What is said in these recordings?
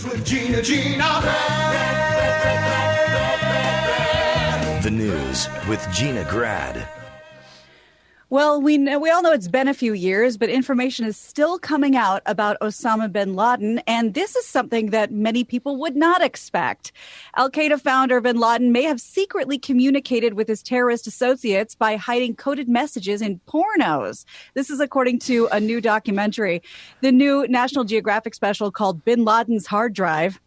with Gina. The news with Gina Grad. Well, we all know it's been a few years, but information is still coming out about Osama Bin Laden, and this is something that many people would not expect. Al-Qaeda founder Bin Laden may have secretly communicated with his terrorist associates by hiding coded messages in pornos. This is according to a new documentary. The new National Geographic special called Bin Laden's Hard Drive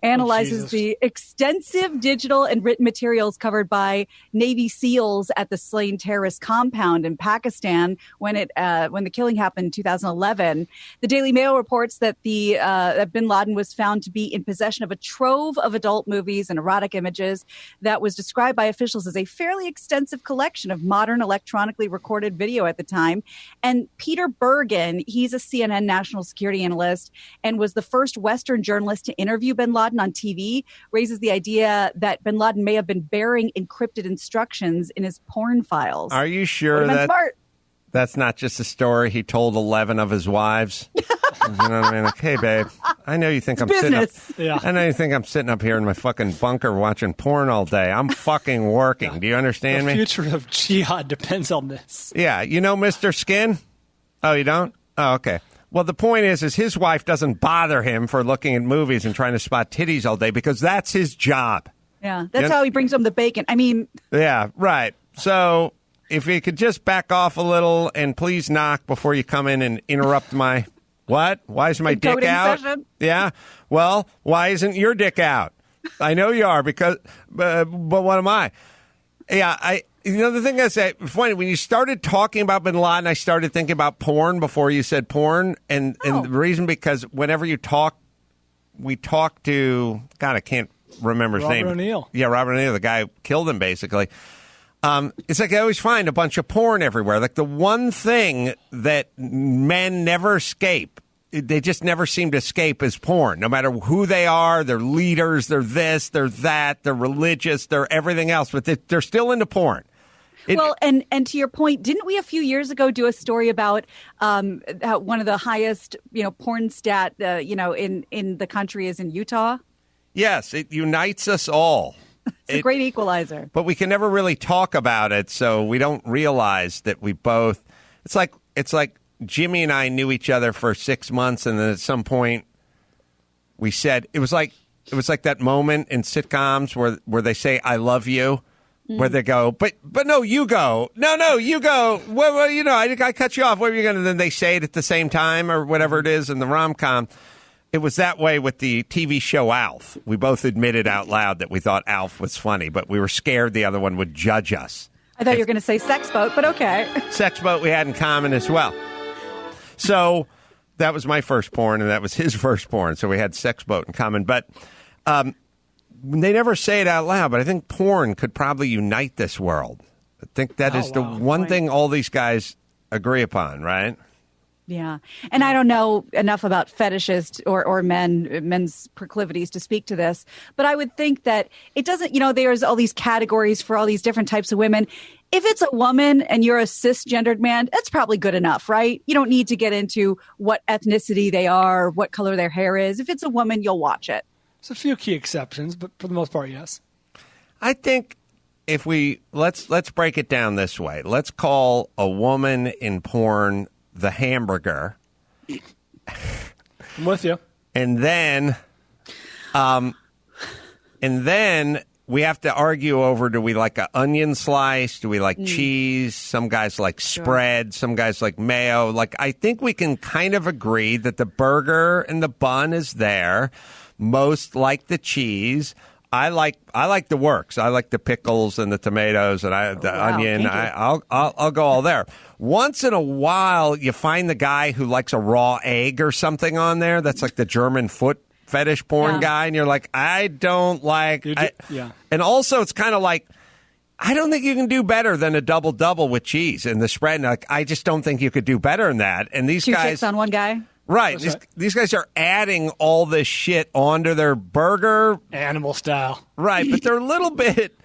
analyzes the extensive digital and written materials covered by Navy SEALs at the slain terrorist compound in Pakistan when the killing happened in 2011. The Daily Mail reports that that Bin Laden was found to be in possession of a trove of adult movies and erotic images that was described by officials as a fairly extensive collection of modern electronically recorded video at the time. And Peter Bergen, he's a CNN national security analyst and was the first Western journalist to interview Bin Laden on TV, raises the that Bin Laden may have been bearing encrypted instructions in his porn files. Are you sure that's not just a story he told 11 of his wives? You know what I mean? Like, hey, babe, I know you think I know you think I'm sitting up here in my fucking bunker watching porn all day. I'm fucking working. Do you understand me? The future of jihad depends on this. Yeah. You know Mr. Skin? Oh, you don't? Oh, okay. Well, the point is his wife doesn't bother him for looking at movies and trying to spot titties all day because that's his job. Yeah, that's how he brings home the bacon. I mean... Yeah, right. So if you could just back off a little and please knock before you come in and interrupt my... What? Why is my dick out? Session? Yeah. Well, why isn't your dick out? I know you are because... but what am I? Yeah, You know, the thing I say, funny, when you started talking about Bin Laden, I started thinking about porn before you said porn. And the reason, because whenever we talk to, God, I can't remember his name. Robert O'Neill. Yeah, Robert O'Neill, the guy who killed him, basically. It's like I always find a bunch of porn everywhere. Like the one thing that men never escape, they just never seem to escape is porn. No matter who they are, they're leaders, they're this, they're that, they're religious, they're everything else, but they're still into porn. And to your point, didn't we a few years ago do a story about how one of the highest, porn stat, in the country is in Utah? Yes, it unites us all. It's a great equalizer. But we can never really talk about it, so we don't realize that we both. It's like Jimmy and I knew each other for 6 months, and then at some point we said it was like that moment in sitcoms where they say "I love you." Where they go, but no, you go. No, you go. Well, I cut you off. What are you going to? Then they say it at the same time or whatever it is in the rom-com. It was that way with the TV show Alf. We both admitted out loud that we thought Alf was funny, but we were scared the other one would judge us. I thought you were going to say Sex Boat, but okay. Sex Boat we had in common as well. So that was my first porn, and that was his first porn. So we had Sex Boat in common, but. They never say it out loud, but I think porn could probably unite this world. I think that is the one thing all these guys agree upon, right? Yeah. And I don't know enough about fetishes or men's proclivities to speak to this, but I would think that it doesn't, there's all these categories for all these different types of women. If it's a woman and you're a cisgendered man, that's probably good enough, right? You don't need to get into what ethnicity they are, what color their hair is. If it's a woman, you'll watch it. There's a few key exceptions, but for the most part, yes. I think if let's break it down this way. Let's call a woman in porn the hamburger. I'm with you. And then we have to argue over, do we like an onion slice? Do we like cheese? Some guys like spread. Some guys like mayo. Like, I think we can kind of agree that the burger and the bun is there. Most like the cheese. I like the works. I like the pickles and the tomatoes and onion. I'll go all there. Once in a while, you find the guy who likes a raw egg or something on there. That's like the German foot fetish porn guy, and you're like, I don't like. And also, it's kind of like, I don't think you can do better than a double with cheese and the spread. Like, I just don't think you could do better than that. And these Two guys chicks on one guy. Right. These guys are adding all this shit onto their burger. Animal style. Right. But they're a little bit,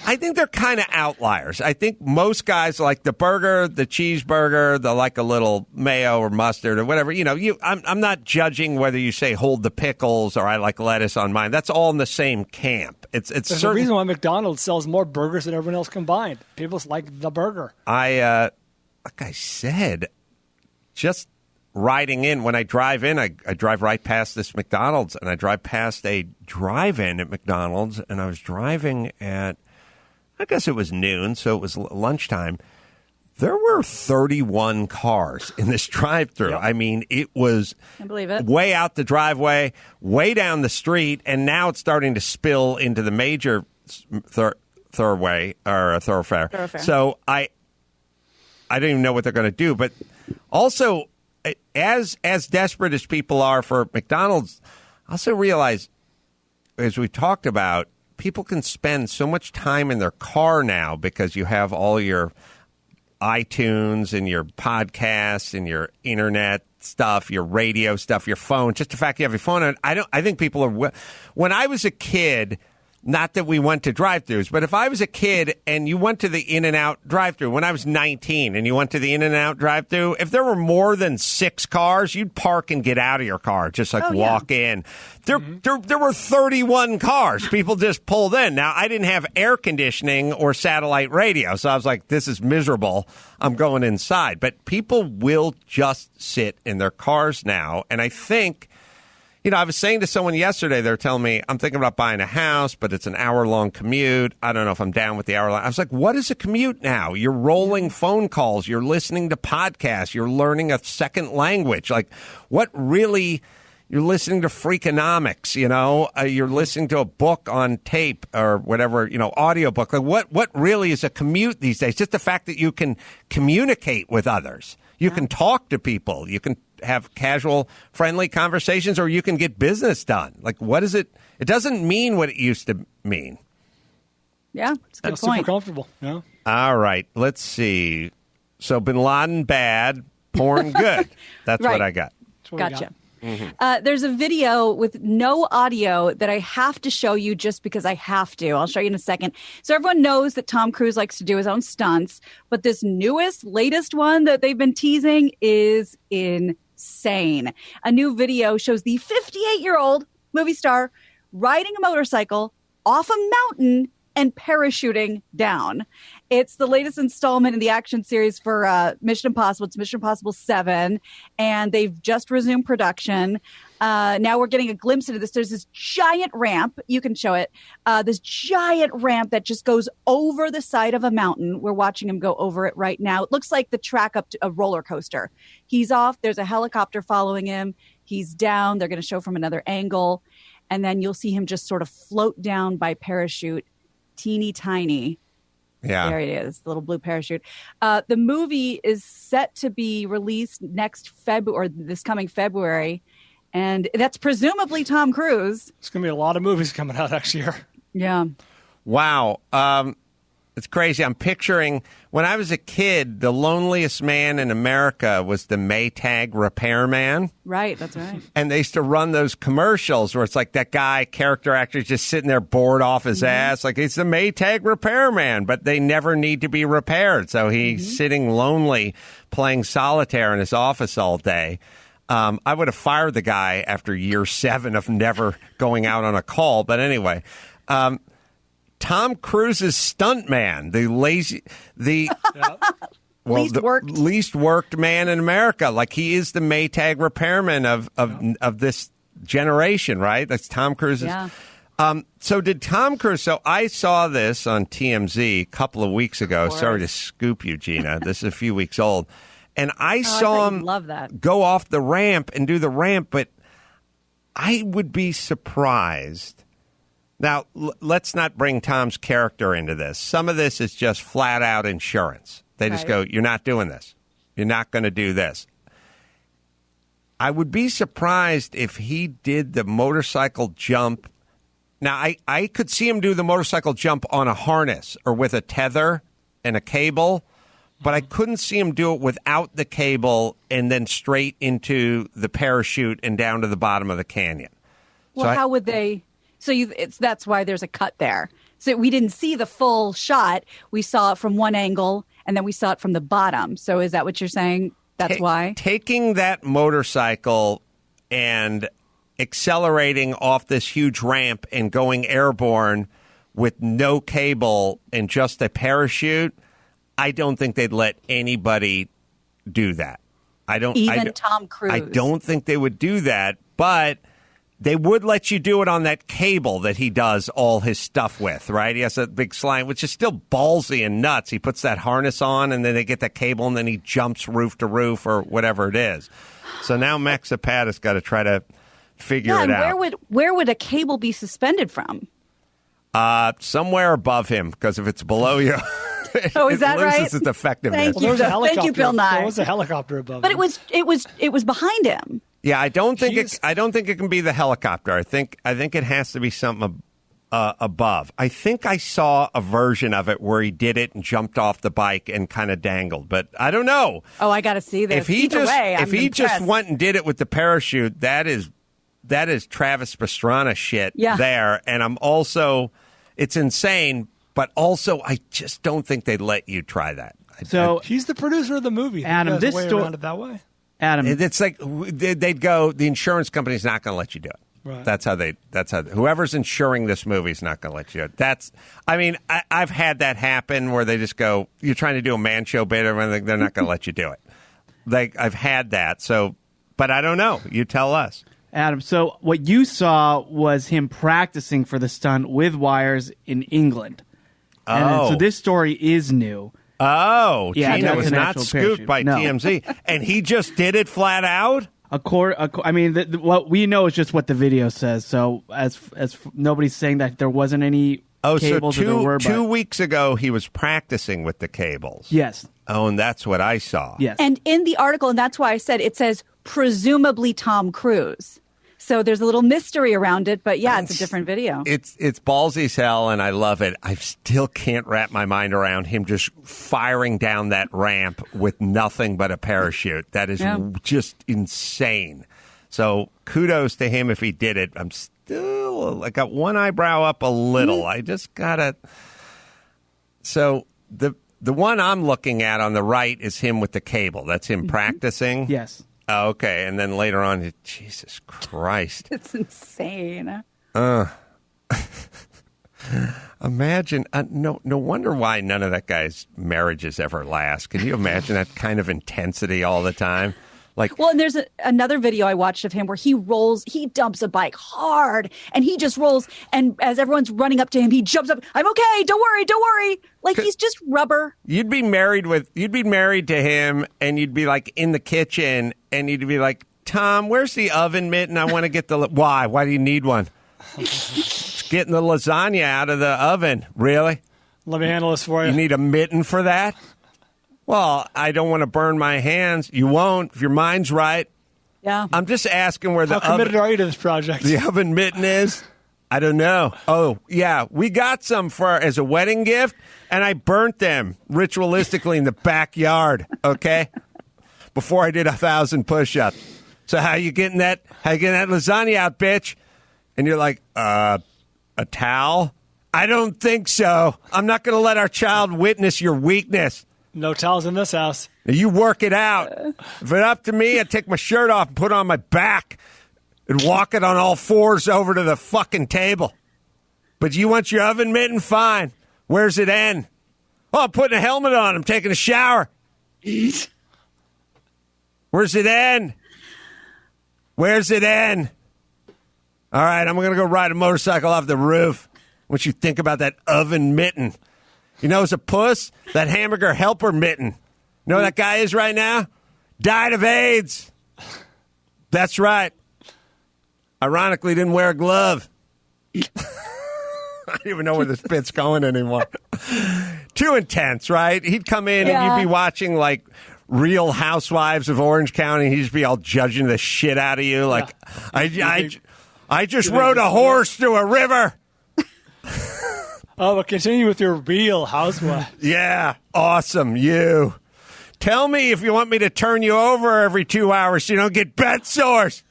I think they're kind of outliers. I think most guys like the burger, the cheeseburger, the like a little mayo or mustard or whatever. I'm not judging whether you say hold the pickles or I like lettuce on mine. That's all in the same camp. There's a reason why McDonald's sells more burgers than everyone else combined. People like the burger. Like I said, just riding in, when I drive in, I drive right past this McDonald's, and I drive past a drive-in at McDonald's, and I was driving at, I guess it was noon, so it was lunchtime. There were 31 cars in this drive-thru. Yep. I mean, it was I believe it. Way out the driveway, way down the street, and now it's starting to spill into the major thoroughfare. So I don't even know what they're going to do. But also, as desperate as people are for McDonald's, I also realize, as we talked about, people can spend so much time in their car now because you have all your iTunes and your podcasts and your internet stuff, your radio stuff, your phone. Just the fact you have your phone on. I think people are. When I was a kid, not that we went to drive-thrus, but if I was a kid and you went to the In-N-Out drive-thru when I was 19 and you went to the In-N-Out drive-thru, if there were more than 6 cars, you'd park and get out of your car, just walk in. There were 31 cars. People just pulled in. Now, I didn't have air conditioning or satellite radio, so I was like, this is miserable. I'm going inside. But people will just sit in their cars now, and I think, I was saying to someone yesterday, they were telling me, I'm thinking about buying a house, but it's an hour-long commute. I don't know if I'm down with the hour-long. I was like, what is a commute now? You're rolling phone calls. You're listening to podcasts. You're learning a second language. Like, what really, you're listening to Freakonomics, You're listening to a book on tape or whatever, audiobook. Like, what really is a commute these days? Just the fact that you can communicate with others. You can talk to people. You can have casual, friendly conversations, or you can get business done. Like, what is it? It doesn't mean what it used to mean. Yeah, it's a good That's point. super comfortable. Yeah. All right, let's see. So Bin Laden bad, porn good. That's right. what I got. Gotcha. There's a video with no audio that I have to show you just because I have to. I'll show you in a second. So everyone knows that Tom Cruise likes to do his own stunts, but this latest one that they've been teasing is insane. A new video shows the 58-year-old movie star riding a motorcycle off a mountain and parachuting down. It's the latest installment in the action series for Mission Impossible. It's Mission Impossible 7, and they've just resumed production. Now we're getting a glimpse into this. There's this giant ramp. You can show it. This giant ramp that just goes over the side of a mountain. We're watching him go over it right now. It looks like the track up to a roller coaster. He's off. There's a helicopter following him. He's down. They're going to show from another angle. And then you'll see him just sort of float down by parachute, teeny tiny. Yeah. There it is, the little blue parachute. The movie is set to be released next February, or this coming February, and that's presumably Tom Cruise. There's going to be a lot of movies coming out next year. Yeah. Wow. It's crazy. I'm picturing, when I was a kid, the loneliest man in America was the Maytag repairman. Right, that's right. And they used to run those commercials where it's like that guy, character actor, just sitting there bored off his ass. Like, it's the Maytag repairman, but they never need to be repaired. So he's sitting lonely playing solitaire in his office all day. I would have fired the guy after year 7 of never going out on a call. But anyway, Tom Cruise's stuntman, least worked man in America. Like, he is the Maytag repairman of this generation, right? That's Tom Cruise's. Yeah. So did Tom Cruise? So I saw this on TMZ a couple of weeks ago. Sorry to scoop you, Gina. This is a few weeks old. And I saw him go off the ramp and do the ramp, but I would be surprised. Now, let's not bring Tom's character into this. Some of this is just flat-out insurance. They just go, you're not doing this. You're not going to do this. I would be surprised if he did the motorcycle jump. Now, I could see him do the motorcycle jump on a harness or with a tether and a cable, but I couldn't see him do it without the cable and then straight into the parachute and down to the bottom of the canyon. Well, how would they... So that's why there's a cut there. So we didn't see the full shot. We saw it from one angle, and then we saw it from the bottom. So is that what you're saying? That's why? Taking that motorcycle and accelerating off this huge ramp and going airborne with no cable and just a parachute, I don't think they'd let anybody do that. Even Tom Cruise. I don't think they would do that, but they would let you do it on that cable that he does all his stuff with, right? He has a big slide, which is still ballsy and nuts. He puts that harness on, and then they get that cable, and then he jumps roof to roof or whatever it is. So now Max Zapata's got to try to figure it out. Where would a cable be suspended from? Somewhere above him, because if it's below you, it that right? loses its effectiveness. Thank you, Bill Nye. There was a helicopter above but him. it was behind him. Yeah, I don't think it can be the helicopter. I think it has to be something above. I think I saw a version of it where he did it and jumped off the bike and kind of dangled, but I don't know. Oh, I got to see this. If he just went and did it with the parachute, that is Travis Pastrana shit there. And it's insane, but also I just don't think they'd let you try that. So he's the producer of the movie. Adam, this story around it that way. Adam, it's like they'd go. The insurance company's not going to let you do it. Right. That's how whoever's insuring this movie is not going to let you do it. I've had that happen where they just go, you're trying to do a man show bit or anything, they're not going to let you do it. I've had that. So, but I don't know. You tell us. Adam, so what you saw was him practicing for the stunt with wires in England. And so this story is new. Oh, yeah, Gina was not scooped by No. TMZ. And he just did it flat out? What we know is just what the video says. So as nobody's saying that there wasn't any cables. So or there were, two weeks ago he was practicing with the cables. Yes. Oh, and that's what I saw. Yes. And in the article, and that's why I said it says presumably Tom Cruise. So there's a little mystery around it, but yeah, it's a different video. It's ballsy as hell, and I love it. I still can't wrap my mind around him just firing down that ramp with nothing but a parachute. That is just insane. So kudos to him if he did it. I'm still, I got one eyebrow up a little. I just gotta. So the one I'm looking at on the right is him with the cable. That's him practicing. Yes. Oh, okay, and then later on, Jesus Christ. It's insane. Imagine, no wonder why none of that guy's marriages ever last. Can you imagine that kind of intensity all the time? Well, and there's another video I watched of him where he dumps a bike hard, and he just rolls, and as everyone's running up to him, he jumps up, I'm okay, don't worry. Like he's just rubber. You'd be married to him, and you'd be like in the kitchen, and you'd be like, Tom, where's the oven mitten? I want to get why? Why do you need one? It's getting the lasagna out of the oven. Really? Let me handle this for you. You need a mitten for that? Well, I don't want to burn my hands. You won't if your mind's right. Yeah. I'm just asking where How committed are you to this project? The oven mitten is. I don't know. Oh, yeah. We got some as a wedding gift, and I burnt them ritualistically in the backyard, okay? Before I did 1,000 push-ups. So how you getting that lasagna out, bitch? And you're like, a towel? I don't think so. I'm not going to let our child witness your weakness. No towels in this house. You work it out. If it's up to me, I'd take my shirt off and put it on my back and walk it on all fours over to the fucking table. But you want your oven mitten? Fine. Where's it end? Oh, I'm putting a helmet on. I'm taking a shower. Where's it end? Where's it end? All right, I'm going to go ride a motorcycle off the roof. What you think about that oven mitten? You know, as a puss, that hamburger helper mitten. You know who that guy is right now? Died of AIDS. That's right. Ironically, didn't wear a glove. I don't even know where this bit's going anymore. Too intense, right? He'd come in and you'd be watching, like, Real Housewives of Orange County. He'd just be all judging the shit out of you. Like, I just rode a horse to a river. Oh, but continue with your Real Housewives. Yeah, awesome. You. Tell me if you want me to turn you over every 2 hours so you don't get bed sores.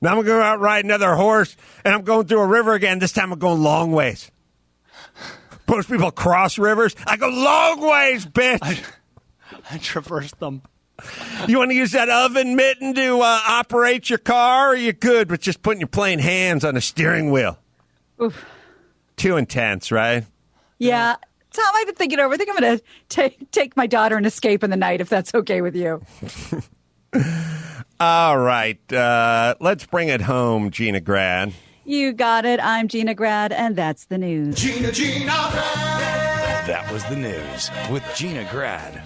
Now I'm going to go out ride another horse, and I'm going through a river again. This time I'm going long ways. Most people cross rivers. I go long ways, bitch. I traverse them. You want to use that oven mitten to operate your car, or are you good with just putting your plain hands on the steering wheel? Oof. Too intense, right? Yeah. Tom, I've been thinking over. I think I'm going to take my daughter and escape in the night, if that's okay with you. All right. Let's bring it home, Gina Grad. You got it. I'm Gina Grad, and that's the news. Gina Grad. That was the news with Gina Grad.